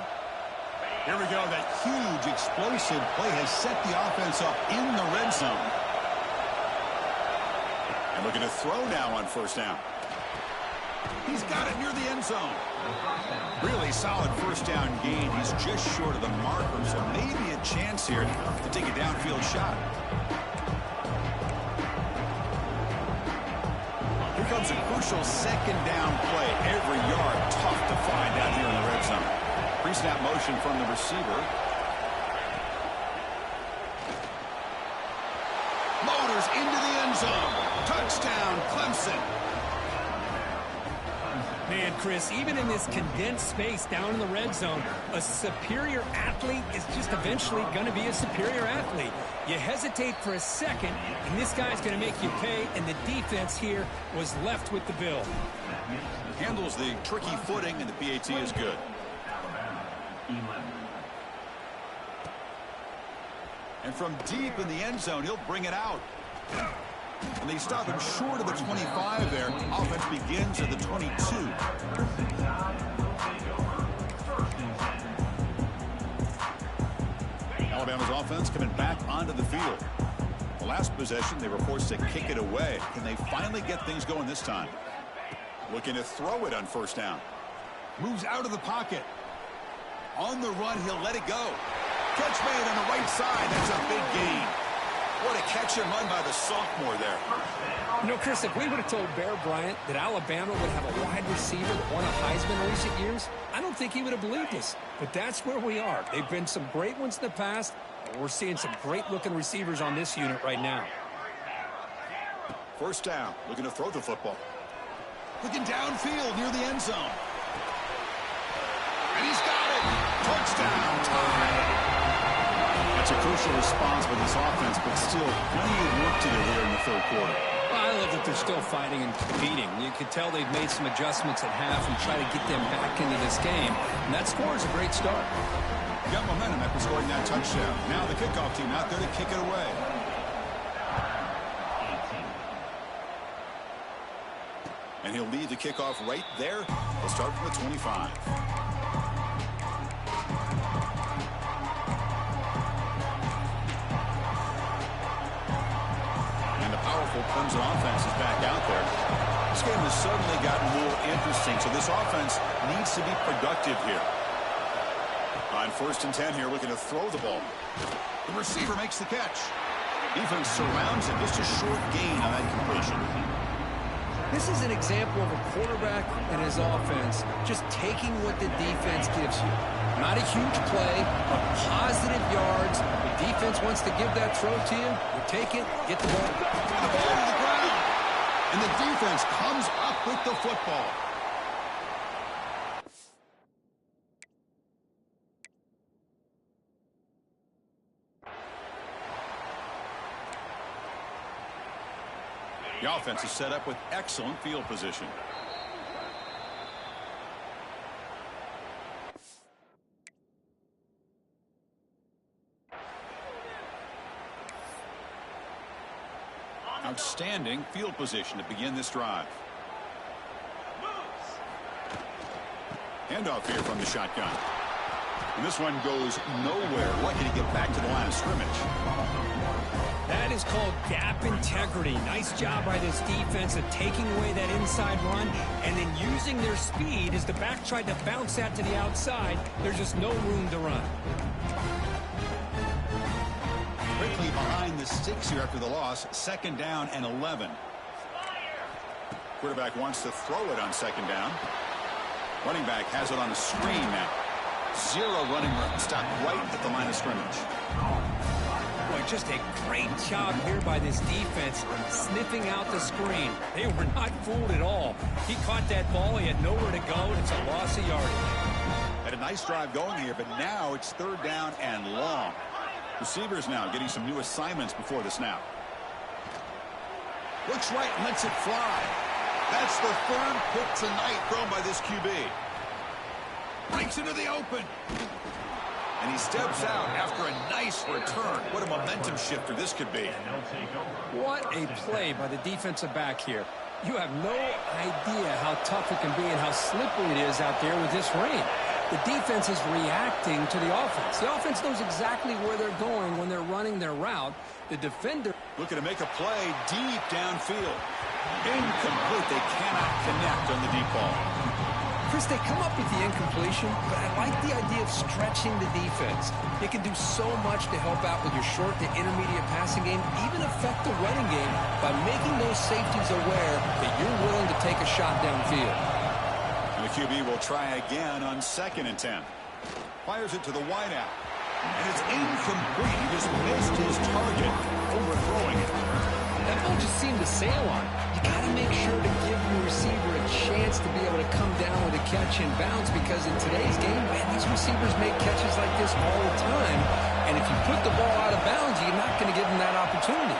Here we go. That huge explosive play has set the offense up in the red zone. And looking to throw now on first down. He's got it near the end zone. Really solid first down gain. He's just short of the marker, so maybe a chance here to take a downfield shot. Here comes a crucial second down play. Every yard tough to find out here in the red zone. Pre-snap motion from the receiver. Motors into the end zone. Touchdown, Clemson. Man, Chris, even in this condensed space down in the red zone, a superior athlete is just eventually going to be a superior athlete. You hesitate for a second, and this guy's going to make you pay, and the defense here was left with the bill. Handles the tricky footing, and the PAT is good. And from deep in the end zone, he'll bring it out. And they stop him short of the 25 there. Offense begins at the 22. Alabama's offense coming back onto the field. The last possession, they were forced to kick it away. Can they finally get things going this time? Looking to throw it on first down. Moves out of the pocket. On the run, he'll let it go. Catch made on the right side. That's a big gain. What a catch and run by the sophomore there. You know, Chris, if we would have told Bear Bryant that Alabama would have a wide receiver that won a Heisman in recent years, I don't think he would have believed us. But that's where we are. They've been some great ones in the past, and we're seeing some great-looking receivers on this unit right now. First down, looking to throw the football. Looking downfield near the end zone. And he's got it. Touchdown, tie. That's a crucial response by this offense, but still plenty of work to do here in the third quarter. Well, I love that they're still fighting and competing. You could tell they've made some adjustments at half and try to get them back into this game. And that score is a great start. Got momentum after scoring that touchdown. Now the kickoff team out there to kick it away. And he'll lead the kickoff right there. We'll start from the 25. Clemson offense is back out there. This game has suddenly gotten more interesting, so this offense needs to be productive here. On first and 10 here, looking to throw the ball. The receiver makes the catch. Defense surrounds him. Just a short gain on that completion. This is an example of a quarterback and his offense just taking what the defense gives you. Not a huge play, but positive yards. The defense wants to give that throw to you. You take it, get the ball. Get the ball to the ground. And the defense comes up with the football. The offense is set up with excellent field position. Outstanding field position to begin this drive. Handoff here from the shotgun. And this one goes nowhere. Lucky to get back to the line of scrimmage. That is called gap integrity. Nice job by this defense of taking away that inside run and then using their speed as the back tried to bounce that to the outside. There's just no room to run. Quickly behind the sticks here after the loss. Second down and 11. Quarterback wants to throw it on second down. Running back has it on a screen now. Zero running room. Stopped right at the line of scrimmage. Boy, just a great job here by this defense sniffing out the screen. They were not fooled at all. He caught that ball. He had nowhere to go, and it's a loss of yardage. Had a nice drive going here, but now it's third down and long. Receivers now getting some new assignments before the snap. Looks right and lets it fly. That's the third pick tonight thrown by this QB. Breaks into the open. And he steps out after a nice return. What a momentum shifter this could be. What a play by the defensive back here. You have no idea how tough it can be and how slippery it is out there with this rain. The defense is reacting to the offense. The offense knows exactly where they're going when they're running their route. The defender looking to make a play deep downfield. Incomplete. They cannot connect on the deep ball. Chris, they come up with the incompletion, but I like the idea of stretching the defense. It can do so much to help out with your short to intermediate passing game, even affect the running game by making those safeties aware that you're willing to take a shot downfield. And the QB will try again on 2nd and 10. Fires it to the wideout. And it's incomplete. He just missed his target, overthrowing it. That ball just seemed to sail on. You got to make sure to give your receiver a chance to be able to come down with a catch and bounce, because in today's game, man, these receivers make catches like this all the time. And if you put the ball out of bounds, you're not going to give them that opportunity.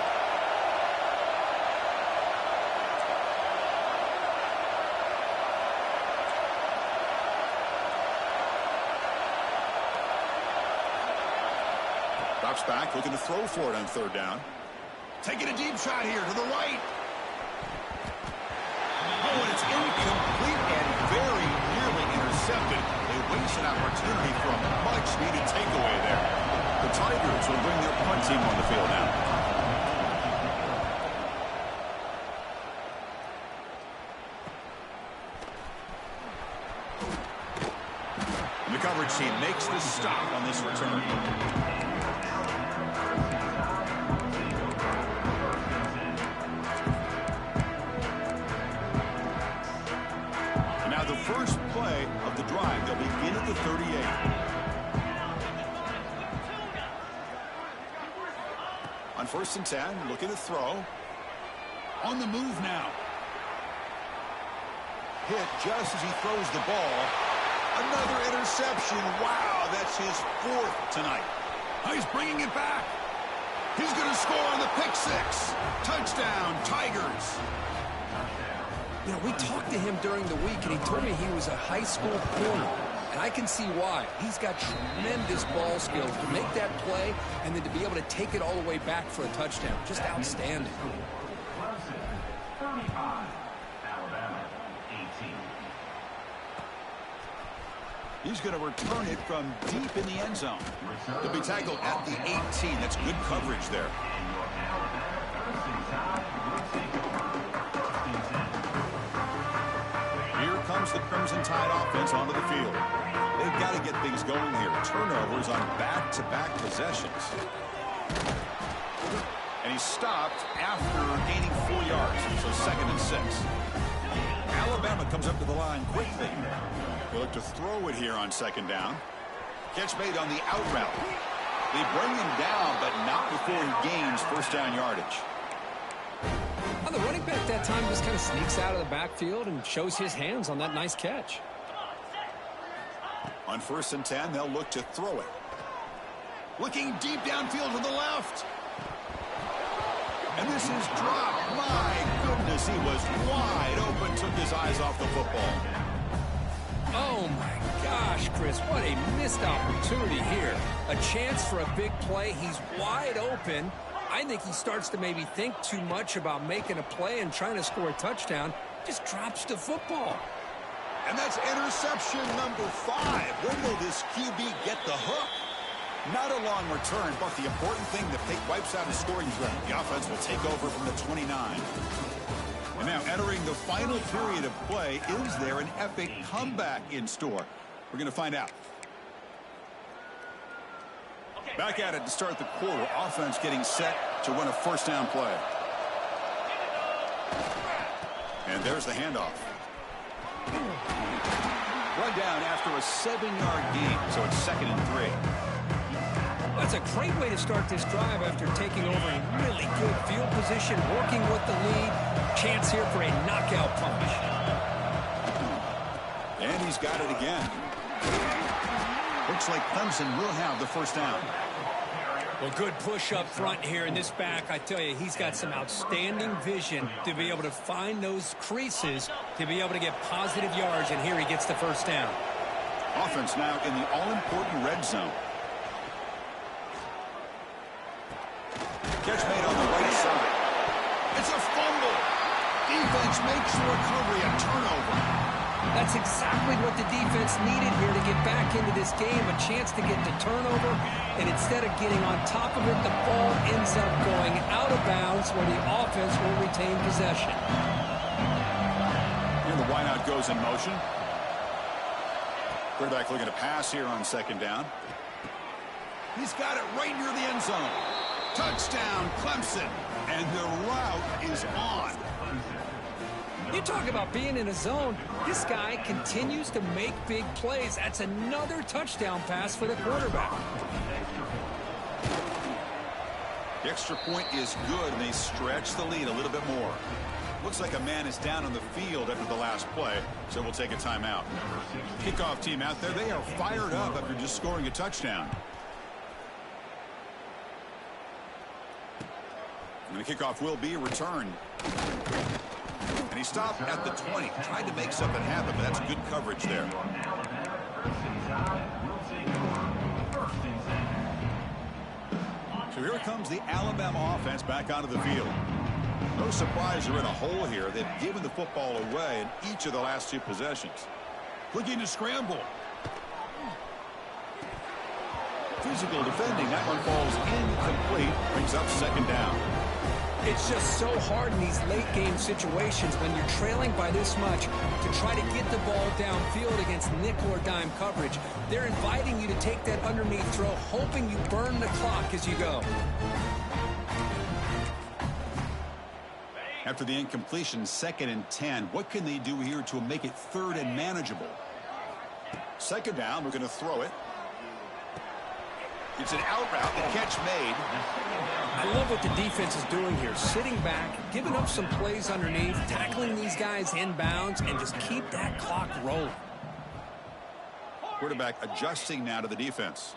Drops back, looking to throw for it on 3rd down. Taking a deep shot here to the right. Oh, and it's incomplete and very nearly intercepted. They waste an opportunity for a much-needed takeaway there. The Tigers will bring their punt team on the field now. And the coverage team makes the stop on this return. First play of the drive. They'll begin at the 38. On 1st and 10, looking to throw. On the move now. Hit just as he throws the ball. Another interception. Wow, that's his 4th tonight. Oh, he's bringing it back. He's going to score on the pick 6. Touchdown, Tigers. You know, we talked to him during the week, and he told me he was a high school corner. And I can see why. He's got tremendous ball skills to make that play and then to be able to take it all the way back for a touchdown. Just outstanding. Clemson, 35, Alabama, 18. He's going to return it from deep in the end zone. He'll be tackled at the 18. That's good coverage there. Here comes the Crimson Tide offense onto the field. They've got to get things going here. Turnovers on back-to-back possessions. And he stopped after gaining 4 yards, so 2nd and 6. Alabama comes up to the line quickly. They look to throw it here on 2nd down. Catch made on the out route. They bring him down, but not before he gains first down yardage. Well, the running back that time just kind of sneaks out of the backfield and shows his hands on that nice catch. On 1st and 10, they'll look to throw it. Looking deep downfield to the left. And this is dropped. My goodness, he was wide open, took his eyes off the football. Oh, my gosh, Chris, what a missed opportunity here. A chance for a big play. He's wide open. I think he starts to maybe think too much about making a play and trying to score a touchdown. Just drops the football. And that's interception number 5. When will this QB get the hook? Not a long return, but the important thing, the pick wipes out a scoring threat. The offense will take over from the 29. And now entering the final period of play, is there an epic comeback in store? We're going to find out. Back at it to start the quarter. Offense getting set to win a first down play. And there's the handoff. Run down after a 7-yard gain, so it's 2nd and 3. That's a great way to start this drive after taking over a really good field position, working with the lead. Chance here for a knockout punch. And he's got it again. Looks like Clemson will have the first down. Well, good push up front here in this back. I tell you, he's got some outstanding vision to be able to find those creases, to be able to get positive yards, and here he gets the first down. Offense now in the all-important red zone. Catch made on the right side. It's a fumble. Defense makes the recovery a turnover. That's exactly what the defense needed here to get back into this game, a chance to get the turnover, and instead of getting on top of it, the ball ends up going out of bounds where the offense will retain possession. And the wideout goes in motion. Quarterback looking to pass here on 2nd down. He's got it right near the end zone. Touchdown, Clemson. And the route is on. You talk about being in a zone. This guy continues to make big plays. That's another touchdown pass for the quarterback. The extra point is good, and they stretch the lead a little bit more. Looks like a man is down on the field after the last play, so we'll take a timeout. Kickoff team out there, they are fired up after just scoring a touchdown. And the kickoff will be returned. And he stopped at the 20. Tried to make something happen, but that's good coverage there. So here comes the Alabama offense back onto the field. No surprise they're in a hole here. They've given the football away in each of the last 2 possessions. Looking to scramble. Physical defending. That one falls incomplete. Brings up 2nd down. It's just so hard in these late-game situations when you're trailing by this much to try to get the ball downfield against nickel or dime coverage. They're inviting you to take that underneath throw, hoping you burn the clock as you go. After the incompletion, 2nd and 10. What can they do here to make it 3rd and manageable? 2nd down, we're going to throw it. It's an out route, the catch made. I love what the defense is doing here. Sitting back, giving up some plays underneath, tackling these guys inbounds, and just keep that clock rolling. Quarterback adjusting now to the defense.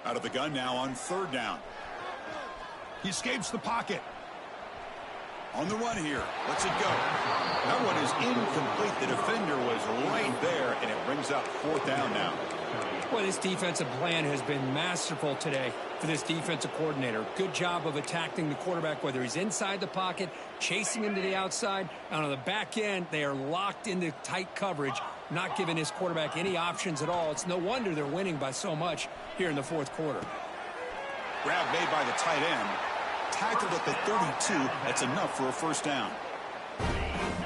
Out of the gun now on 3rd down. He escapes the pocket. On the run here. Lets it go. That one is incomplete. The defender was right there, and it brings up 4th down now. Well, this defensive plan has been masterful today for this defensive coordinator. Good job of attacking the quarterback, whether he's inside the pocket, chasing him to the outside. And on the back end, they are locked into tight coverage, not giving his quarterback any options at all. It's no wonder they're winning by so much here in the 4th quarter. Grab made by the tight end. Tackled at the 32. That's enough for a 1st down.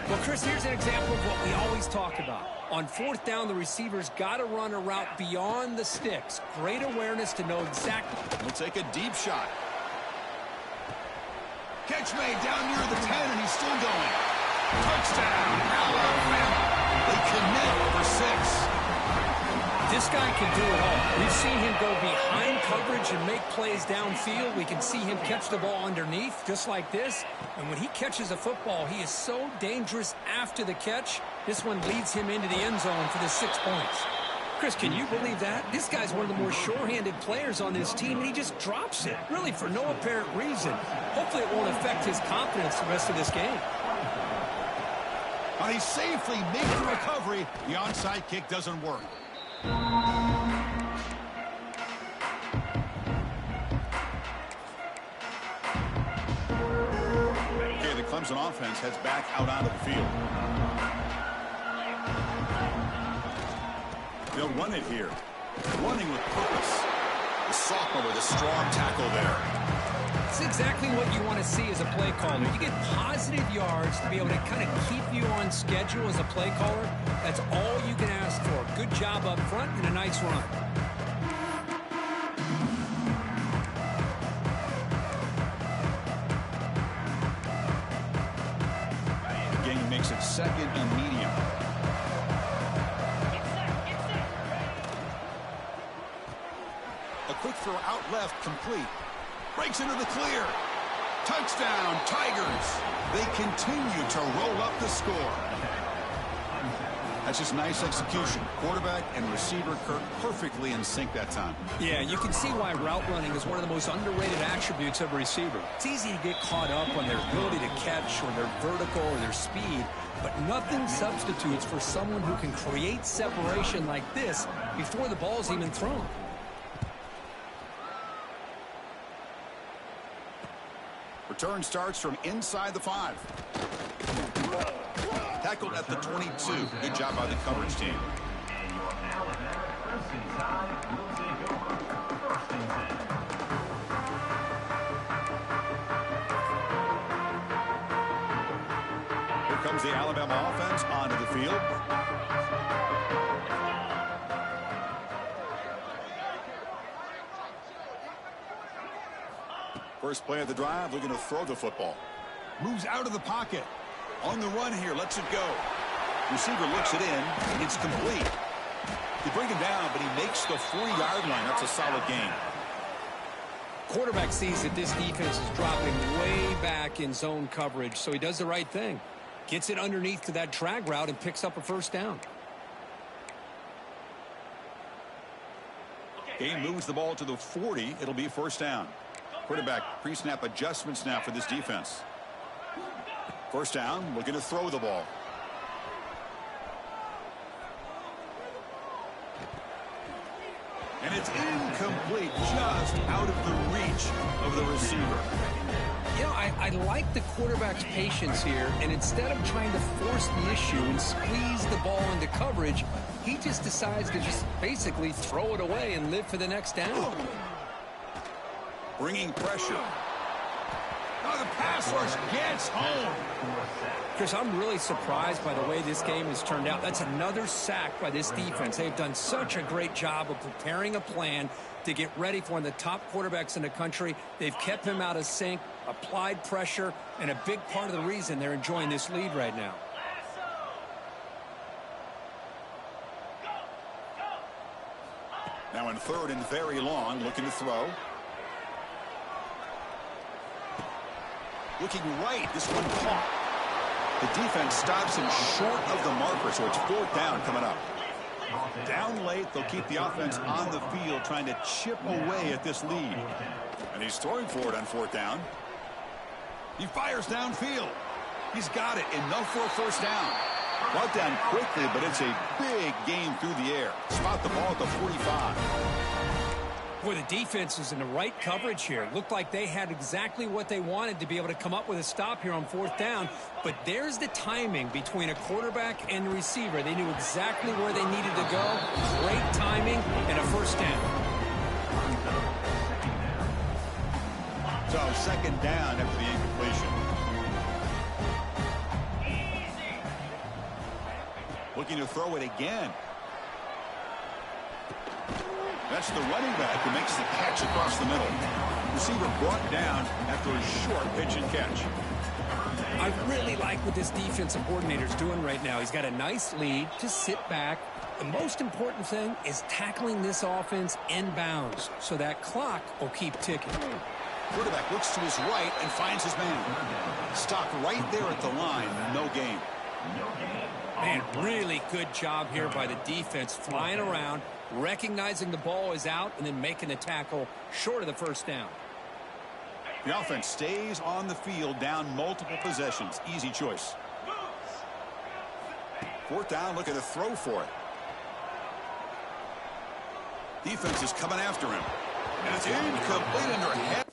Well, Chris, here's an example of what we always talk about. On 4th down, the receiver's got to run a route beyond the sticks. Great awareness to know exactly. He'll take a deep shot. Catch made down near the 10, and he's still going. Touchdown, Alabama. They connect for 6. This guy can do it all. We've seen him go behind coverage and make plays downfield. We can see him catch the ball underneath, just like this. And when he catches a football, he is so dangerous after the catch. This one leads him into the end zone for the 6 points. Chris, can you believe that? This guy's one of the more sure-handed players on this team, and he just drops it, really for no apparent reason. Hopefully it won't affect his confidence the rest of this game. He safely makes the recovery. The onside kick doesn't work. Okay, the Clemson offense heads back out onto the field. They'll run it here. Running with purpose. The sophomore with a strong tackle there. It's exactly what you want to see as a play caller. You get positive yards to be able to kind of keep you on schedule as a play caller. That's all you can ask for. Good job up front and a nice run. makes it 2nd and medium. A quick throw out left, complete. Breaks into the clear. Touchdown, Tigers. They continue to roll up the score. That's just nice execution. Quarterback and receiver Kirk perfectly in sync that time. Yeah, you can see why route running is one of the most underrated attributes of a receiver. It's easy to get caught up on their ability to catch or their vertical or their speed, but nothing substitutes for someone who can create separation like this before the ball's even thrown. Return starts from inside the 5. Tackled at the 22. Good job by the coverage team. And your Alabama Clemson side will take over 1st and 10. Here comes the Alabama offense onto the field. First play of the drive, looking to throw the football. Moves out of the pocket. On the run here, lets it go. Receiver looks it in. It's complete. They bring him down, but he makes the 40-yard line. That's a solid gain. Quarterback sees that this defense is dropping way back in zone coverage, so he does the right thing. Gets it underneath to that drag route and picks up a 1st down. Game moves the ball to the 40. It'll be 1st down. Quarterback pre-snap adjustments now for this defense. 1st down, looking to throw the ball. And it's incomplete, just out of the reach of the receiver. You know, I like the quarterback's patience here, and instead of trying to force the issue and squeeze the ball into coverage, he just decides to just basically throw it away and live for the next down. Bringing pressure. Oh, the pass rush gets home. Chris, I'm really surprised by the way this game has turned out. That's another sack by this defense. They've done such a great job of preparing a plan to get ready for one of the top quarterbacks in the country. They've kept him out of sync, applied pressure, and a big part of the reason they're enjoying this lead right now. Now in 3rd and very long, looking to throw. Looking right, this one caught. The defense stops him short of the marker, so it's 4th down coming up. Down late, they'll keep the offense on the field trying to chip away at this lead. And he's throwing for it on 4th down. He fires downfield. He's got it. Enough for a 1st down. Brought down quickly, but it's a big gain through the air. Spot the ball at the 45. Boy, the defense is in the right coverage here. Looked like they had exactly what they wanted to be able to come up with a stop here on 4th down. But there's the timing between a quarterback and the receiver. They knew exactly where they needed to go. Great timing and a 1st down. So 2nd down after the incompletion. Looking to throw it again. That's the running back who makes the catch across the middle. Receiver brought down after a short pitch and catch. I really like what this defensive coordinator is doing right now. He's got a nice lead. Just sit back. The most important thing is tackling this offense inbounds so that clock will keep ticking. Quarterback looks to his right and finds his man. Stopped right there at the line. No gain. Man, really good job here by the defense, flying around, recognizing the ball is out, and then making the tackle short of the 1st down. The offense stays on the field, down multiple possessions. Easy choice. 4th down, looking to throw for it. Defense is coming after him. And it's incomplete under head.